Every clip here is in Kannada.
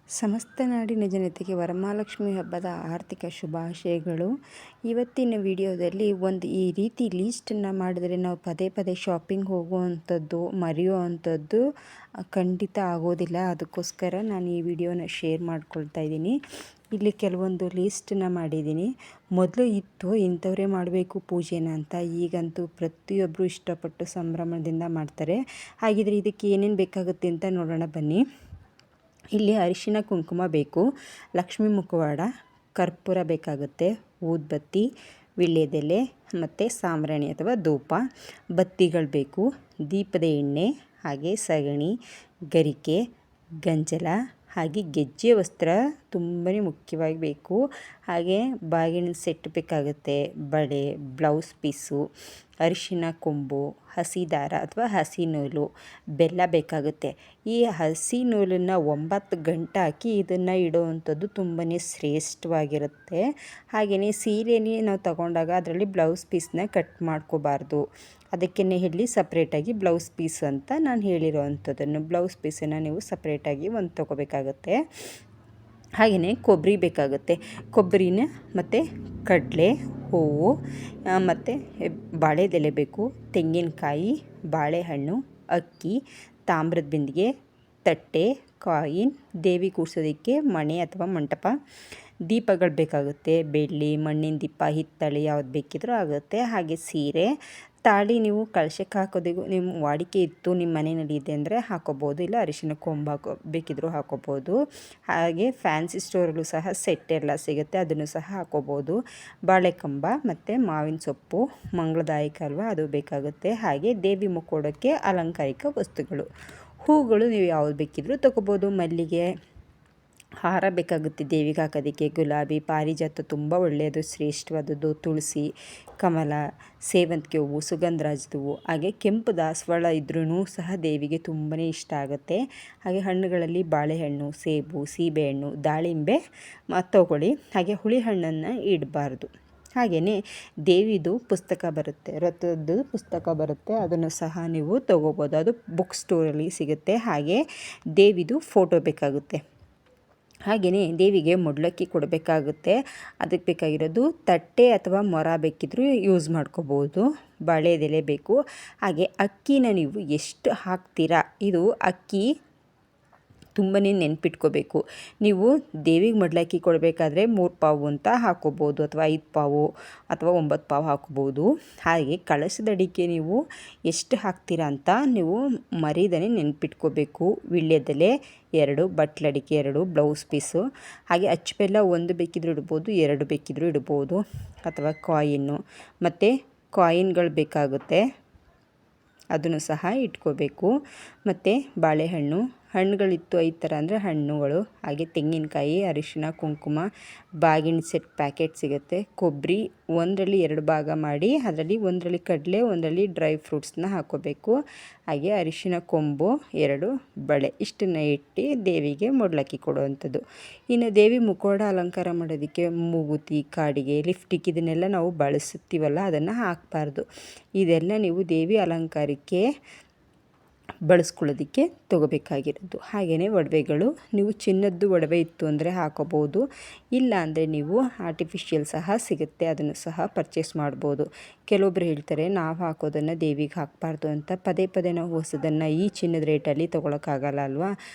ಸಮಸ್ತ ನಾಡಿನ ಜನತೆಗೆ ವರಮಹಾಲಕ್ಷ್ಮಿ ಹಬ್ಬದ ಆರ್ಥಿಕ ಶುಭಾಶಯಗಳು. ಇವತ್ತಿನ ವಿಡಿಯೋದಲ್ಲಿ ಈ ರೀತಿ ಲೀಸ್ಟನ್ನು ಮಾಡಿದರೆ ನಾವು ಪದೇ ಪದೇ ಶಾಪಿಂಗ್ ಹೋಗುವಂಥದ್ದು ಮರೆಯುವಂಥದ್ದು ಖಂಡಿತ ಆಗೋದಿಲ್ಲ. ಅದಕ್ಕೋಸ್ಕರ ನಾನು ಈ ವಿಡಿಯೋನ ಶೇರ್ ಮಾಡ್ಕೊಳ್ತಾ ಇದ್ದೀನಿ. ಇಲ್ಲಿ ಕೆಲವೊಂದು ಲೀಸ್ಟನ್ನು ಮಾಡಿದ್ದೀನಿ. ಮೊದಲು ಇತ್ತು ಇಂಥವರೇ ಮಾಡಬೇಕು ಪೂಜೆನ ಅಂತ, ಈಗಂತೂ ಪ್ರತಿಯೊಬ್ಬರು ಇಷ್ಟಪಟ್ಟು ಸಂಭ್ರಮದಿಂದ ಮಾಡ್ತಾರೆ. ಹಾಗಿದ್ರೆ ಇದಕ್ಕೆ ಏನೇನು ಬೇಕಾಗುತ್ತೆ ಅಂತ ನೋಡೋಣ ಬನ್ನಿ. ಇಲ್ಲಿ ಅರಿಶಿನ ಕುಂಕುಮ ಬೇಕು, ಲಕ್ಷ್ಮೀ ಮುಖವಾಡ, ಕರ್ಪೂರ ಬೇಕಾಗುತ್ತೆ, ಊದ್ಬತ್ತಿ, ವೀಳ್ಯದೆಲೆ ಮತ್ತು ಸಾಂಬ್ರಾಣಿ ಅಥವಾ ಧೂಪ, ಬತ್ತಿಗಳು ಬೇಕು, ದೀಪದ ಎಣ್ಣೆ, ಹಾಗೆ ಸಗಣಿ, ಗರಿಕೆ, ಗಂಜಲ, ಹಾಗೆ ಗೆಜ್ಜೆ ವಸ್ತ್ರ ತುಂಬಾ ಮುಖ್ಯವಾಗಿ ಬೇಕು. ಹಾಗೆ ಬಾಗಿನ ಸೆಟ್ ಬೇಕಾಗುತ್ತೆ, ಬಳೆ, ಬ್ಲೌಸ್ ಪೀಸು, ಅರಿಶಿನ ಕೊಂಬು, ಹಸಿ ದಾರ ಅಥವಾ ಹಸಿ ನೂಲು, ಬೆಲ್ಲ ಬೇಕಾಗುತ್ತೆ. ಈ ಹಸಿ ನೂಲನ್ನು 9 ಗಂಟೆ ಹಾಕಿ ಇದನ್ನು ಇಡುವಂಥದ್ದು ತುಂಬಾ ಶ್ರೇಷ್ಠವಾಗಿರುತ್ತೆ. ಹಾಗೆಯೇ ಸೀರೆನೇ ನಾವು ತಗೊಂಡಾಗ ಅದರಲ್ಲಿ ಬ್ಲೌಸ್ ಪೀಸ್ನ ಕಟ್ ಮಾಡ್ಕೋಬಾರ್ದು. ಅದಕ್ಕೇ ಹೇಳಿ ಸಪ್ರೇಟಾಗಿ ಬ್ಲೌಸ್ ಪೀಸ್ ಅಂತ ನಾನು ಹೇಳಿರೋ ಅಂಥದ್ದನ್ನು ಬ್ಲೌಸ್ ಪೀಸನ್ನು ನೀವು ಸಪ್ರೇಟಾಗಿ ಒಂದು ತೊಗೋಬೇಕಾಗುತ್ತೆ. ಹಾಗೆಯೇ ಕೊಬ್ಬರಿ ಬೇಕಾಗುತ್ತೆ. ಕೊಬ್ಬರಿನ ಮತ್ತು ಕಡಲೆ, ಹೂವು ಮತ್ತು ಬಾಳೆದೆಲೆ ಬೇಕು, ತೆಂಗಿನಕಾಯಿ, ಬಾಳೆಹಣ್ಣು, ಅಕ್ಕಿ, ತಾಮ್ರದ ಬಿಂದಿಗೆ, ತಟ್ಟೆ, ಕಾಯಿನ್, ದೇವಿ ಕೂರಿಸೋದಕ್ಕೆ ಮಣೆ ಅಥವಾ ಮಂಟಪ, ದೀಪಗಳು ಬೇಕಾಗುತ್ತೆ. ಬೆಳ್ಳಿ, ಮಣ್ಣಿನ ದೀಪ, ಹಿತ್ತಳೆ ಯಾವ್ದು ಬೇಕಿದ್ರೂ ಆಗುತ್ತೆ. ಹಾಗೆ ಸೀರೆ, ತಾಳಿ ನೀವು ಕಳಶಕ್ಕೆ ಹಾಕೋದಿಗೂ ನಿಮ್ಮ ವಾಡಿಕೆ ಇತ್ತು, ನಿಮ್ಮ ಮನೆಯಲ್ಲಿ ಇದೆ ಅಂದರೆ ಹಾಕೋಬೋದು, ಇಲ್ಲ ಅರಿಶಿನ ಕೊಂಬು ಬೇಕಿದ್ರೂ ಹಾಕೋಬೋದು. ಹಾಗೆ ಫ್ಯಾನ್ಸಿ ಸ್ಟೋರಲ್ಲೂ ಸಹ ಸೆಟ್ ಎಲ್ಲ ಸಿಗುತ್ತೆ, ಅದನ್ನು ಸಹ ಹಾಕೋಬೋದು. ಬಾಳೆಕಂಬ ಮತ್ತು ಮಾವಿನ ಸೊಪ್ಪು ಮಂಗಳದಾಯಕ ಅಲ್ವಾ, ಅದು ಬೇಕಾಗುತ್ತೆ. ಹಾಗೆ ದೇವಿ ಮುಕ್ಕೋಡೋಕ್ಕೆ ಅಲಂಕಾರಿಕ ವಸ್ತುಗಳು, ಹೂಗಳು ನೀವು ಯಾವ್ದು ಬೇಕಿದ್ರೂ ತೊಗೋಬೋದು. ಮಲ್ಲಿಗೆ ಹಾರ ಬೇಕಾಗುತ್ತೆ ದೇವಿಗೆ ಹಾಕೋದಕ್ಕೆ, ಗುಲಾಬಿ, ಪಾರಿಜಾತ ತುಂಬ ಒಳ್ಳೆಯದು, ಶ್ರೇಷ್ಠವಾದದ್ದು, ತುಳಸಿ, ಕಮಲ, ಸೇವಂತಿಗೆ ಹೂವು, ಸುಗಂಧರಾಜದ ಹೂವು, ಹಾಗೆ ಕೆಂಪು ದಾಸವಾಳ ಇದ್ರೂ ಸಹ ದೇವಿಗೆ ತುಂಬಾ ಇಷ್ಟ ಆಗುತ್ತೆ. ಹಾಗೆ ಹಣ್ಣುಗಳಲ್ಲಿ ಬಾಳೆಹಣ್ಣು, ಸೇಬು, ಸೀಬೆಹಣ್ಣು, ದಾಳಿಂಬೆ ತೊಗೊಳ್ಳಿ. ಹಾಗೆ ಹುಳಿ ಹಣ್ಣನ್ನು ಇಡಬಾರ್ದು. ಹಾಗೆಯೇ ದೇವಿದು ಪುಸ್ತಕ ಬರುತ್ತೆ, ವ್ರತದ್ದು ಪುಸ್ತಕ ಬರುತ್ತೆ, ಅದನ್ನು ಸಹ ನೀವು ತೊಗೋಬೋದು, ಅದು ಬುಕ್ ಸ್ಟೋರಲ್ಲಿ ಸಿಗುತ್ತೆ. ಹಾಗೆ ದೇವಿದು ಫೋಟೋ ಬೇಕಾಗುತ್ತೆ. ಹಾಗೆಯೇ ದೇವಿಗೆ ಮೊಡ್ಲಕ್ಕಿ ಕೊಡಬೇಕಾಗುತ್ತೆ. ಅದಕ್ಕೆ ಬೇಕಾಗಿರೋದು ತಟ್ಟೆ ಅಥವಾ ಮೊರ ಬೇಕಿದ್ರೂ ಯೂಸ್ ಮಾಡ್ಕೋಬೋದು. ಬಾಳೆದೆಲೆ ಬೇಕು. ಹಾಗೆ ಅಕ್ಕಿನ ನೀವು ಎಷ್ಟು ಹಾಕ್ತೀರಾ, ಇದು ಅಕ್ಕಿ ತುಂಬಾ ನೆನ್ಪಿಟ್ಕೋಬೇಕು. ನೀವು ದೇವಿಗೆ ಮಡ್ಲಕ್ಕಿ ಕೊಡಬೇಕಾದ್ರೆ 3 ಪಾವು ಅಂತ ಹಾಕೋಬೋದು, ಅಥವಾ 5 ಪಾವು ಅಥವಾ 9 ಪಾವು ಹಾಕೋಬೋದು. ಹಾಗೆ ಕಳಶದಡಿಕೆ ನೀವು ಎಷ್ಟು ಹಾಕ್ತೀರಾ ಅಂತ ನೀವು ಮರೀದನೇ ನೆನ್ಪಿಟ್ಕೋಬೇಕು. ವೀಳ್ಯದೆಲೆ 2, ಬಟ್ಲಡಿಕೆ 2, ಬ್ಲೌಸ್ ಪೀಸು, ಹಾಗೆ ಅಚ್ಚು ಬೆಲ್ಲ 1 ಬೇಕಿದ್ರೂ ಇಡ್ಬೋದು, 2 ಬೇಕಿದ್ರೂ ಇಡ್ಬೋದು, ಅಥವಾ ಕಾಯಿನ್ನು ಮತ್ತು ಕಾಯಿನ್ಗಳು ಬೇಕಾಗುತ್ತೆ, ಅದನ್ನು ಸಹ ಇಟ್ಕೋಬೇಕು. ಮತ್ತು ಬಾಳೆಹಣ್ಣು, ಹಣ್ಣುಗಳಿತ್ತು 5 ಥರ ಅಂದರೆ ಹಣ್ಣುಗಳು, ಹಾಗೆ ತೆಂಗಿನಕಾಯಿ, ಅರಿಶಿನ ಕುಂಕುಮ, ಬಾಗಿನ ಸೆಟ್ ಪ್ಯಾಕೆಟ್ ಸಿಗುತ್ತೆ, ಕೊಬ್ಬರಿ 1ರಲ್ಲಿ 2 ಭಾಗ ಮಾಡಿ ಅದರಲ್ಲಿ 1ರಲ್ಲಿ ಕಡಲೆ 1ರಲ್ಲಿ ಡ್ರೈ ಫ್ರೂಟ್ಸ್ನ ಹಾಕೋಬೇಕು. ಹಾಗೆ ಅರಿಶಿನ ಕೊಂಬು 2, ಬಳೆ, ಇಷ್ಟನ್ನು ಇಟ್ಟು ದೇವಿಗೆ ಮೊಡ್ಲಕ್ಕಿ ಕೊಡುವಂಥದ್ದು. ಇನ್ನು ದೇವಿ ಮುಖವಾಡ ಅಲಂಕಾರ ಮಾಡೋದಕ್ಕೆ ಮೂಗುತಿ, ಕಾಡಿಗೆ, ಲಿಫ್ಟಿಕ್ ಇದನ್ನೆಲ್ಲ ನಾವು ಬಳಸುತ್ತೀವಲ್ಲ, ಅದನ್ನು ಹಾಕಬಾರ್ದು. ಇದೆಲ್ಲ ನೀವು ದೇವಿ ಅಲಂಕಾರಕ್ಕೆ ಬಳಸ್ಕೊಳ್ಳೋದಕ್ಕೆ ತೊಗೋಬೇಕಾಗಿರೋದು. ಹಾಗೆಯೇ ಒಡವೆಗಳು, ನೀವು ಚಿನ್ನದ್ದು ಒಡವೆ ಇತ್ತು ಅಂದರೆ ಹಾಕೋಬೋದು, ಇಲ್ಲ ಅಂದರೆ ನೀವು ಆರ್ಟಿಫಿಷಿಯಲ್ ಸಹ ಸಿಗುತ್ತೆ, ಅದನ್ನು ಸಹ ಪರ್ಚೇಸ್ ಮಾಡ್ಬೋದು. ಕೆಲವೊಬ್ರು ಹೇಳ್ತಾರೆ ನಾವು ಹಾಕೋದನ್ನು ದೇವಿಗೆ ಹಾಕಬಾರ್ದು ಅಂತ. ಪದೇ ಪದೇ ನಾವು ಹೊಸದನ್ನು ಈ ಚಿನ್ನದ ರೇಟಲ್ಲಿ ತೊಗೊಳಕ್ಕಾಗಲ್ಲ ಅಲ್ವಾ,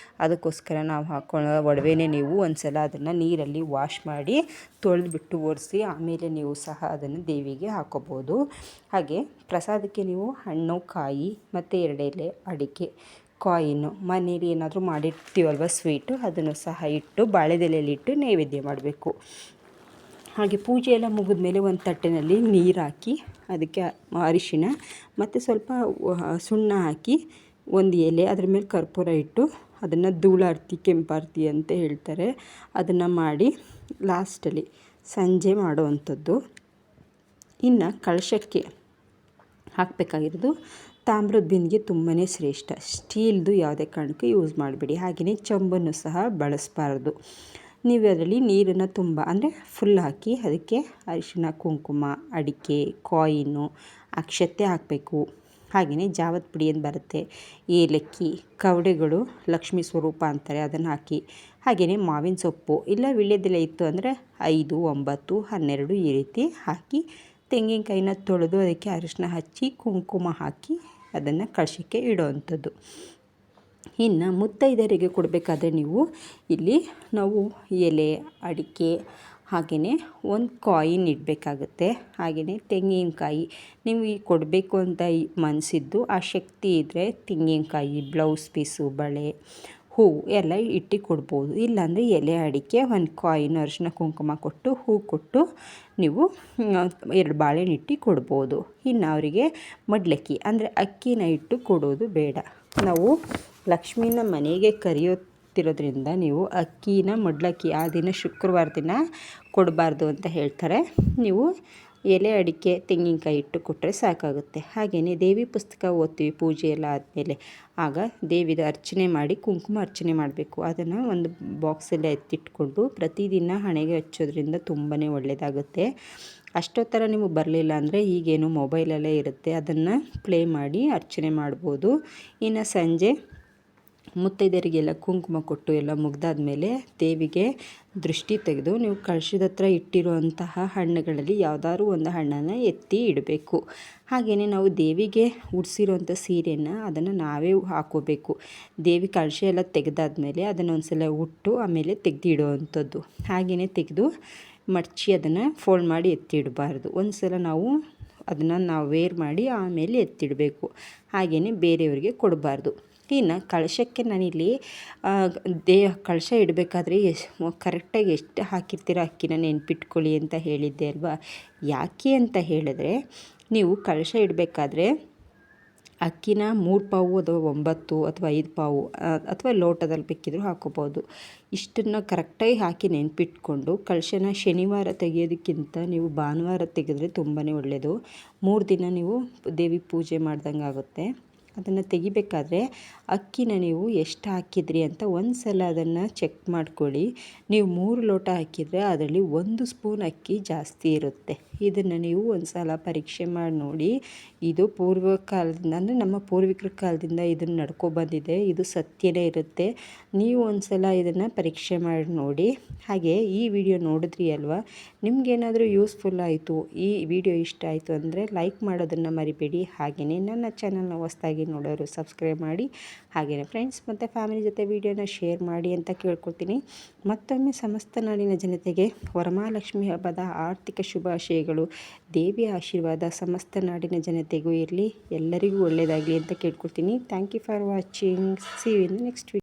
ಅದಕ್ಕೋಸ್ಕರ ನಾವು ಹಾಕೊಳ್ಳೋ ಒಡವೆನೇ ನೀವು ಒಂದ್ಸಲ ಅದನ್ನು ನೀರಲ್ಲಿ ವಾಶ್ ಮಾಡಿ ತೊಳೆದ್ಬಿಟ್ಟು ಒರೆಸಿ ಆಮೇಲೆ ನೀವು ಸಹ ಅದನ್ನು ದೇವಿಗೆ ಹಾಕೋಬೋದು. ಹಾಗೆ ಪ್ರಸಾದಕ್ಕೆ ನೀವು ಹಣ್ಣು, ಕಾಯಿ ಮತ್ತು 2 ಎಲೆ ಅಡಿಕೆ, ಕಾಯಿನು, ಮನೇಲಿ ಏನಾದರೂ ಮಾಡಿರ್ತೀವಲ್ವ ಸ್ವೀಟು, ಅದನ್ನು ಸಹ ಇಟ್ಟು ಬಾಳೆದೆಲೆಯಲ್ಲಿಟ್ಟು ನೈವೇದ್ಯ ಮಾಡಬೇಕು. ಹಾಗೆ ಪೂಜೆ ಎಲ್ಲ ಮುಗಿದ್ಮೇಲೆ ಒಂದು ತಟ್ಟೆನಲ್ಲಿ ನೀರು ಹಾಕಿ ಅದಕ್ಕೆ ಅರಿಶಿಣ ಮತ್ತು ಸ್ವಲ್ಪ ಸುಣ್ಣ ಹಾಕಿ ಒಂದು ಎಲೆ ಅದ್ರ ಮೇಲೆ ಕರ್ಪೂರ ಇಟ್ಟು ಅದನ್ನು ಧೂಳಾರತಿ, ಕೆಂಪಾರತಿ ಅಂತ ಹೇಳ್ತಾರೆ, ಅದನ್ನು ಮಾಡಿ ಲಾಸ್ಟಲ್ಲಿ ಸಂಜೆ ಮಾಡುವಂಥದ್ದು. ಇನ್ನು ಕಳಶಕ್ಕೆ ಹಾಕಬೇಕಾಗಿರೋದು ತಾಮ್ರದ ಬಿಂದಿಗೆ ತುಂಬಾ ಶ್ರೇಷ್ಠ, ಸ್ಟೀಲ್ದು ಯಾವುದೇ ಕಾರಣಕ್ಕೂ ಯೂಸ್ ಮಾಡಬೇಡಿ. ಹಾಗೆಯೇ ಚಂಬನ್ನು ಸಹ ಬಳಸಬಾರ್ದು. ನೀವು ಅದರಲ್ಲಿ ನೀರನ್ನು ತುಂಬ ಅಂದರೆ ಫುಲ್ ಹಾಕಿ ಅದಕ್ಕೆ ಅರಿಶಿನ ಕುಂಕುಮ, ಅಡಿಕೆ, ಕಾಯಿನು, ಅಕ್ಷತೆ ಹಾಕಬೇಕು. ಹಾಗೆಯೇ ಜಾವದ ಪುಡಿ ಅಂತ ಬರುತ್ತೆ, ಏಲಕ್ಕಿ, ಕವಡೆಗಳು ಲಕ್ಷ್ಮೀ ಸ್ವರೂಪ ಅಂತಾರೆ, ಅದನ್ನು ಹಾಕಿ ಹಾಗೆಯೇ ಮಾವಿನ ಸೊಪ್ಪು ಇಲ್ಲ ವೀಳ್ಯದೆಲೆ ಇತ್ತು ಅಂದರೆ 5, 9, 12 ಈ ರೀತಿ ಹಾಕಿ ತೆಂಗಿನಕಾಯಿನ ತೊಳೆದು ಅದಕ್ಕೆ ಅರಿಶಿನ ಹಚ್ಚಿ ಕುಂಕುಮ ಹಾಕಿ ಅದನ್ನು ಕಳಶಕ್ಕೆ ಇಡೋವಂಥದ್ದು. ಇನ್ನು ಮುತ್ತೈದೆಯರಿಗೆ ಕೊಡಬೇಕಾದ್ರೆ ನಾವು ಎಲೆ, ಅಡಿಕೆ, ಹಾಗೆಯೇ ಒಂದು ಕಾಯಿನ್ ಇಡಬೇಕಾಗುತ್ತೆ. ಹಾಗೆಯೇ ತೆಂಗಿನಕಾಯಿ ನೀವು ಈ ಕೊಡಬೇಕು ಅಂತ ಮನಸ್ಸಿದ್ದು ಆ ಶಕ್ತಿ ಇದ್ದರೆ ತೆಂಗಿನಕಾಯಿ, ಬ್ಲೌಸ್ ಪೀಸು, ಬಳೆ, ಹೂವು ಎಲ್ಲ ಇಟ್ಟು ಕೊಡ್ಬೋದು. ಇಲ್ಲಾಂದರೆ ಎಲೆ, ಅಡಿಕೆ, ಒಂದು ಕಾಯಿನ್, ಅರಿಶಿನ ಕುಂಕುಮ ಕೊಟ್ಟು ಹೂ ಕೊಟ್ಟು ನೀವು 2 ಬಾಳೆಹಣ್ಣು ಇಟ್ಟು ಕೊಡ್ಬೋದು. ಇನ್ನು ಅವರಿಗೆ ಮಡ್ಲಕ್ಕಿ ಅಂದರೆ ಅಕ್ಕಿನ ಇಟ್ಟು ಕೊಡೋದು ಬೇಡ. ನಾವು ಲಕ್ಷ್ಮೀನ ಮನೆಗೆ ಕರೆಯುತ್ತಿರೋದ್ರಿಂದ ನೀವು ಅಕ್ಕಿನ ಮಡ್ಲಕ್ಕಿ ಆ ದಿನ ಶುಕ್ರವಾರ ದಿನ ಕೊಡಬಾರ್ದು ಅಂತ ಹೇಳ್ತಾರೆ. ನೀವು ಎಲೆ, ಅಡಿಕೆ, ತೆಂಗಿನಕಾಯಿ ಇಟ್ಟು ಕೊಟ್ಟರೆ ಸಾಕಾಗುತ್ತೆ. ಹಾಗೆಯೇ ದೇವಿ ಪುಸ್ತಕ ಓದ್ತೀವಿ ಪೂಜೆ ಎಲ್ಲ ಆದಮೇಲೆ, ಆಗ ದೇವಿದ ಅರ್ಚನೆ ಮಾಡಿ ಕುಂಕುಮ ಅರ್ಚನೆ ಮಾಡಬೇಕು. ಅದನ್ನು ಒಂದು ಬಾಕ್ಸಲ್ಲಿ ಎತ್ತಿಟ್ಕೊಂಡು ಪ್ರತಿದಿನ ಹಣೆಗೆ ಹಚ್ಚೋದ್ರಿಂದ ತುಂಬಾ ಒಳ್ಳೆಯದಾಗುತ್ತೆ. ಅಷ್ಟೊತ್ತರ ನಿಮಗೆ ಬರಲಿಲ್ಲ ಅಂದರೆ ಈಗೇನು ಮೊಬೈಲಲ್ಲೇ ಇರುತ್ತೆ, ಅದನ್ನು ಪ್ಲೇ ಮಾಡಿ ಅರ್ಚನೆ ಮಾಡ್ಬೋದು. ಇನ್ನು ಸಂಜೆ ಮುತ್ತೈದೆಯರಿಗೆಲ್ಲ ಕುಂಕುಮ ಕೊಟ್ಟು ಎಲ್ಲ ಮುಗ್ದಾದ್ಮೇಲೆ ದೇವಿಗೆ ದೃಷ್ಟಿ ತೆಗೆದು ನೀವು ಕಳಶದ ಹತ್ರ ಇಟ್ಟಿರುವಂತಹ ಹಣ್ಣುಗಳಲ್ಲಿ ಯಾವುದಾದ್ರು ಒಂದು ಹಣ್ಣನ್ನು ಎತ್ತಿ ಇಡಬೇಕು. ಹಾಗೆಯೇ ನಾವು ದೇವಿಗೆ ಉಡಿಸಿರುವಂಥ ಸೀರೆಯನ್ನು ಅದನ್ನು ನಾವೇ ಹಾಕ್ಕೋಬೇಕು. ದೇವಿ ಕಳಶ ಎಲ್ಲ ತೆಗೆದಾದ್ಮೇಲೆ ಅದನ್ನು ಒಂದು ಸಲ ಉಟ್ಟು ಆಮೇಲೆ ತೆಗೆದಿಡುವಂಥದ್ದು. ಹಾಗೆಯೇ ತೆಗೆದು ಮಡಚಿ ಅದನ್ನು ಫೋಲ್ಡ್ ಮಾಡಿ ಎತ್ತಿಡಬಾರ್ದು. ಒಂದು ಸಲ ನಾವು ಅದನ್ನು ವೇರ್ ಮಾಡಿ ಆಮೇಲೆ ಎತ್ತಿಡಬೇಕು. ಹಾಗೆಯೇ ಬೇರೆಯವರಿಗೆ ಕೊಡಬಾರ್ದು. ಇನ್ನು ಕಳಶಕ್ಕೆ ನಾನಿಲ್ಲಿ ಕಳಶ ಇಡಬೇಕಾದ್ರೆ ಕರೆಕ್ಟಾಗಿ ಎಷ್ಟು ಹಾಕಿರ್ತೀರ ಅಕ್ಕಿನ ನೆನ್ಪಿಟ್ಕೊಳ್ಳಿ ಅಂತ ಹೇಳಿದ್ದೆ ಅಲ್ವಾ. ಯಾಕೆ ಅಂತ ಹೇಳಿದ್ರೆ, ನೀವು ಕಳಶ ಇಡಬೇಕಾದ್ರೆ ಅಕ್ಕಿನ 3 ಪಾವು ಅಥವಾ 9 ಅಥವಾ 5 ಪಾವು ಅಥವಾ ಲೋಟದಲ್ಲಿ ಬೇಕಿದ್ರೂ ಹಾಕ್ಕೋಬೋದು. ಇಷ್ಟನ್ನು ಕರೆಕ್ಟಾಗಿ ಹಾಕಿ ನೆನ್ಪಿಟ್ಕೊಂಡು ಕಳಶನ ಶನಿವಾರ ತೆಗೆಯೋದಕ್ಕಿಂತ ನೀವು ಭಾನುವಾರ ತೆಗೆದ್ರೆ ತುಂಬಾ ಒಳ್ಳೆಯದು. 3 ದಿನ ನೀವು ದೇವಿ ಪೂಜೆ ಮಾಡ್ದಂಗೆ ಆಗುತ್ತೆ. ಅದನ್ನು ತೆಗಿಬೇಕಾದ್ರೆ ಅಕ್ಕಿನ ನೀವು ಎಷ್ಟು ಹಾಕಿದ್ರಿ ಅಂತ ಒಂದು ಸಲ ಅದನ್ನು ಚೆಕ್ ಮಾಡ್ಕೊಳ್ಳಿ. ನೀವು 3 ಲೋಟ ಹಾಕಿದರೆ ಅದರಲ್ಲಿ 1 ಸ್ಪೂನ್ ಅಕ್ಕಿ ಜಾಸ್ತಿ ಇರುತ್ತೆ. ಇದನ್ನು ನೀವು ಒಂದು ಸಲ ಪರೀಕ್ಷೆ ಮಾಡಿ ನೋಡಿ. ಇದು ಪೂರ್ವಕಾಲದಿಂದ ಅಂದರೆ ನಮ್ಮ ಪೂರ್ವಿಕರ ಕಾಲದಿಂದ ಇದನ್ನು ನಡ್ಕೊಬಂದಿದೆ. ಇದು ಸತ್ಯನೇ ಇರುತ್ತೆ. ನೀವು ಒಂದು ಸಲ ಇದನ್ನು ಪರೀಕ್ಷೆ ಮಾಡಿ ನೋಡಿ. ಹಾಗೆ ಈ ವಿಡಿಯೋ ನೋಡಿದ್ರಿ ಅಲ್ವಾ, ನಿಮಗೇನಾದರೂ ಯೂಸ್ಫುಲ್ ಆಯಿತು, ಈ ವಿಡಿಯೋ ಇಷ್ಟ ಆಯಿತು ಅಂದರೆ ಲೈಕ್ ಮಾಡೋದನ್ನು ಮರಿಬೇಡಿ. ಹಾಗೆಯೇ ನನ್ನ ಚಾನಲ್ನ ಹೊಸದಾಗಿ ನೋಡೋರು ಸಬ್ಸ್ಕ್ರೈಬ್ ಮಾಡಿ. ಹಾಗೆಯೇ ಫ್ರೆಂಡ್ಸ್ ಮತ್ತು ಫ್ಯಾಮಿಲಿ ಜೊತೆ ವಿಡಿಯೋನ ಶೇರ್ ಮಾಡಿ ಅಂತ ಕೇಳ್ಕೊಳ್ತೀನಿ. ಮತ್ತೊಮ್ಮೆ ಸಮಸ್ತ ನಾಡಿನ ಜನತೆಗೆ ವರಮಹಾಲಕ್ಷ್ಮಿ ಹಬ್ಬದ ಆರ್ಥಿಕ ಶುಭಾಶಯಗಳು. ದೇವಿಯ ಆಶೀರ್ವಾದ ಸಮಸ್ತ ನಾಡಿನ ಜನತೆಗೂ ಇರಲಿ, ಎಲ್ಲರಿಗೂ ಒಳ್ಳೆಯದಾಗಲಿ ಅಂತ ಕೇಳ್ಕೊಳ್ತೀನಿ. Thank you for watching. See you in next video.